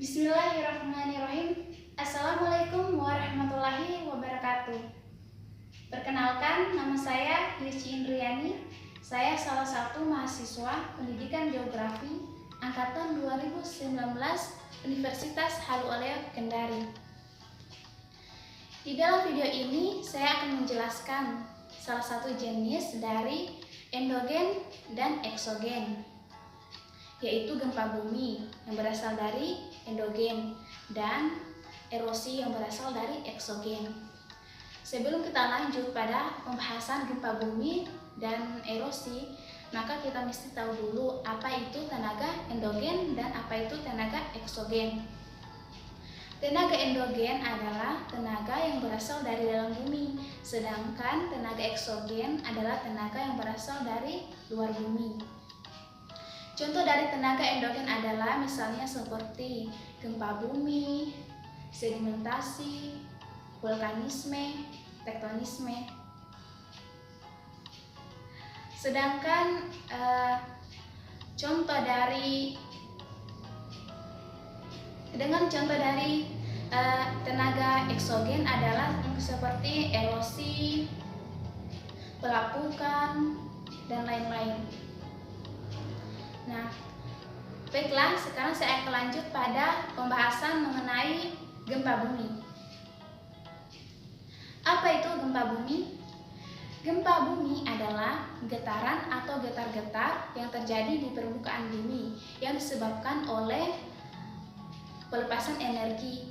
Bismillahirrahmanirrahim. Assalamualaikum warahmatullahi wabarakatuh. Perkenalkan, nama saya Yuci Indriani. Saya salah satu mahasiswa Pendidikan Geografi Angkatan 2019 Universitas Halu Oleo Kendari. Di dalam video ini, saya akan menjelaskan salah satu jenis dari endogen dan eksogen, yaitu gempa bumi yang berasal dari endogen dan erosi yang berasal dari eksogen. Sebelum kita lanjut pada pembahasan gempa bumi dan erosi, maka kita mesti tahu dulu apa itu tenaga endogen dan apa itu tenaga eksogen. Tenaga endogen adalah tenaga yang berasal dari dalam bumi, sedangkan tenaga eksogen adalah tenaga yang berasal dari luar bumi. Contoh dari tenaga endogen adalah misalnya seperti gempa bumi, sedimentasi, vulkanisme, tektonisme. Sedangkan contoh dari tenaga eksogen adalah seperti erosi, pelapukan, dan lain-lain. Nah, baiklah, sekarang saya akan lanjut pada pembahasan mengenai gempa bumi. Apa itu gempa bumi? Gempa bumi adalah getaran atau getar-getar yang terjadi di permukaan bumi yang disebabkan oleh pelepasan energi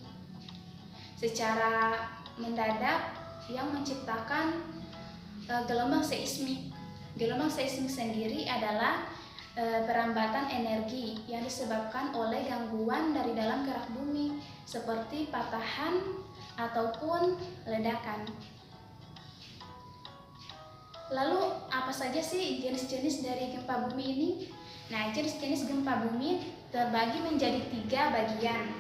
secara mendadak yang menciptakan gelombang seismik. Gelombang seismik sendiri adalah perambatan energi yang disebabkan oleh gangguan dari dalam gerak bumi seperti patahan ataupun ledakan. Lalu apa saja sih jenis-jenis dari gempa bumi ini? Nah, jenis-jenis gempa bumi terbagi menjadi 3 bagian,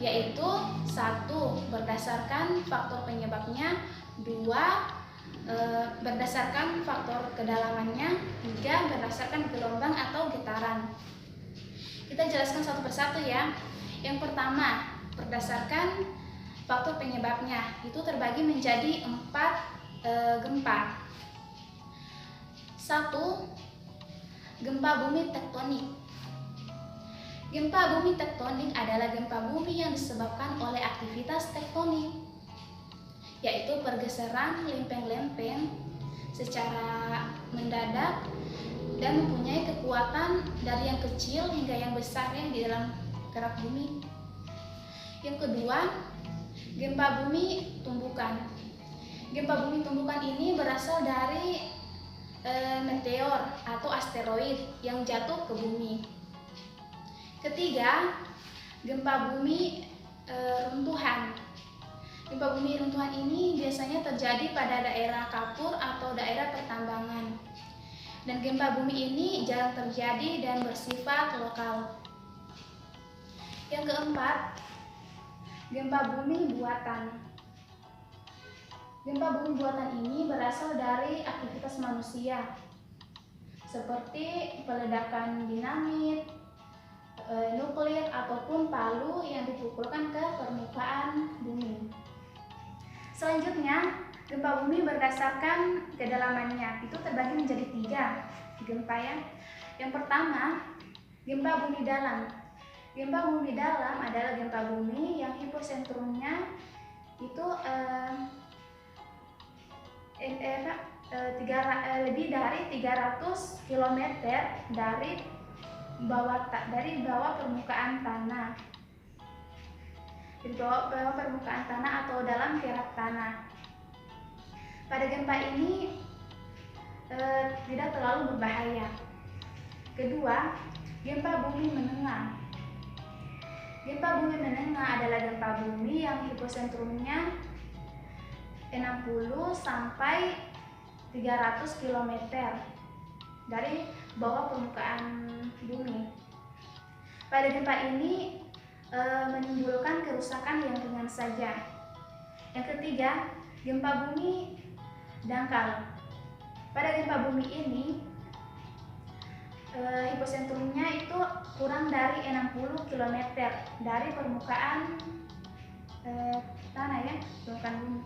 yaitu 1. Berdasarkan faktor penyebabnya, 2. Berdasarkan faktor kedalamannya, 3. Berdasarkan gelombang atau getaran. Kita jelaskan satu persatu ya. Yang pertama, berdasarkan faktor penyebabnya, itu terbagi menjadi 4 gempa. 1. Gempa bumi tektonik. Gempa bumi tektonik adalah gempa bumi yang disebabkan oleh aktivitas tektonik, yaitu pergeseran lempeng-lempeng secara mendadak dan mempunyai kekuatan dari yang kecil hingga yang besar yang di dalam gerak bumi. Yang kedua, gempa bumi tumbukan. Gempa bumi tumbukan ini berasal dari meteor atau asteroid yang jatuh ke bumi. Ketiga, gempa bumi runtuhan. Gempa bumi runtuhan ini biasanya terjadi pada daerah kapur atau daerah pertambangan. Dan gempa bumi ini jarang terjadi dan bersifat lokal. Yang keempat, gempa bumi buatan. Gempa bumi buatan ini berasal dari aktivitas manusia, seperti peledakan dinamit, nuklir, ataupun palu yang dipukulkan ke permukaan bumi. Selanjutnya, gempa bumi berdasarkan kedalamannya itu terbagi menjadi 3 gempa ya. Yang pertama, gempa bumi dalam. Gempa bumi dalam adalah gempa bumi yang hiposentrumnya itu lebih dari 300 km dari bawah permukaan tanah. Di bawah permukaan tanah atau dalam kerak tanah. Pada gempa ini tidak terlalu berbahaya. Kedua, gempa bumi menengah. Gempa bumi menengah adalah gempa bumi yang hiposentrumnya 60 sampai 300 km dari bawah permukaan bumi. Pada gempa ini menimbulkan kerusakan yang ringan saja. Yang ketiga, gempa bumi dangkal. Pada gempa bumi ini hiposentrumnya itu kurang dari 60 km dari permukaan tanah, ya, permukaan bumi.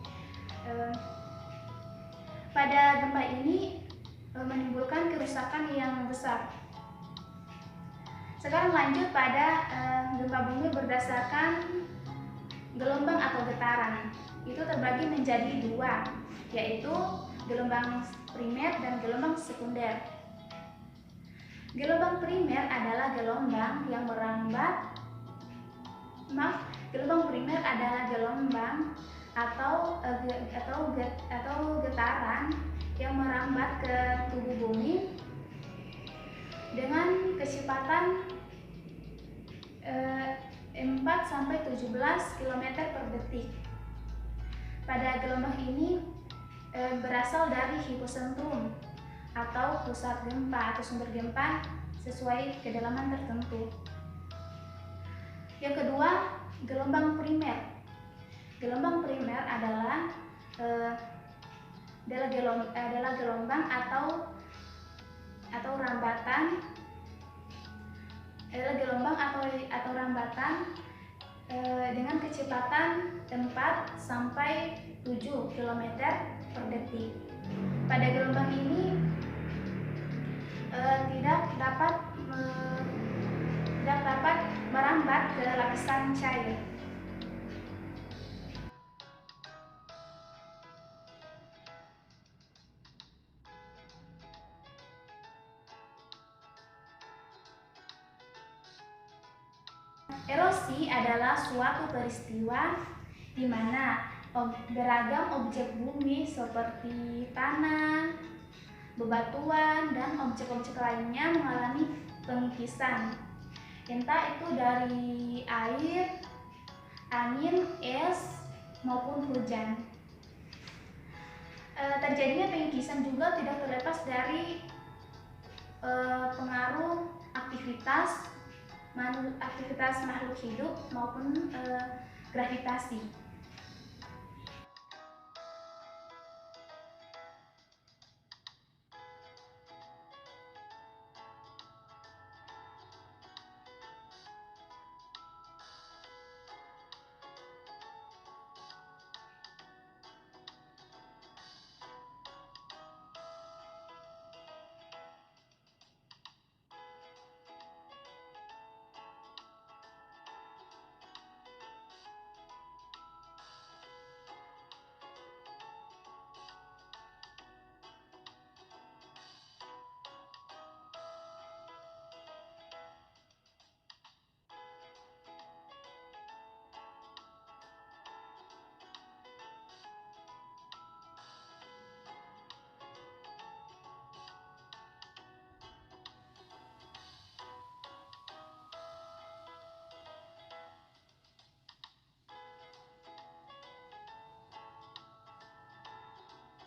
Pada gempa ini menimbulkan kerusakan yang besar. Sekarang lanjut pada gempa bumi berdasarkan gelombang atau getaran. Itu terbagi menjadi dua, yaitu gelombang primer dan gelombang sekunder. Gelombang primer adalah gelombang yang merambat. Gelombang primer adalah gelombang atau getaran yang merambat ke tubuh bumi dengan kecepatan 4-17 km per detik. Pada gelombang ini berasal dari hipocentrum atau pusat gempa atau sumber gempa sesuai kedalaman tertentu. Yang kedua, gelombang primer. Gelombang primer adalah gelombang atau rambatan dengan kecepatan 4-7 km per detik. Pada gelombang ini tidak dapat merambat ke lapisan cair. Erosi adalah suatu peristiwa di mana beragam objek bumi seperti tanah, bebatuan, dan objek-objek lainnya mengalami pengikisan, entah itu dari air, angin, es, maupun hujan. Terjadinya pengikisan juga tidak terlepas dari pengaruh aktivitas makhluk hidup maupun gravitasi.